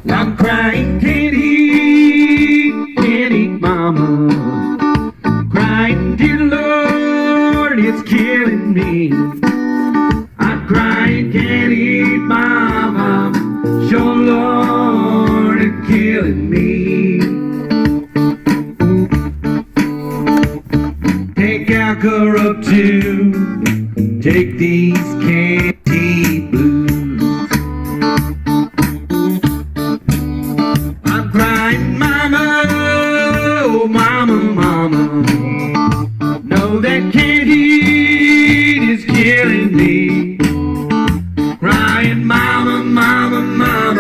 I'm crying, can't eat, mama. Crying, dear Lord, it's killing me. I'm crying, can't eat, mama. Sure, Lord, it's killing me. Take Alcora too. Take these candy blues. I'm crying, mama, oh mama, mama. No, that candy is killing me. Crying, mama, mama, mama.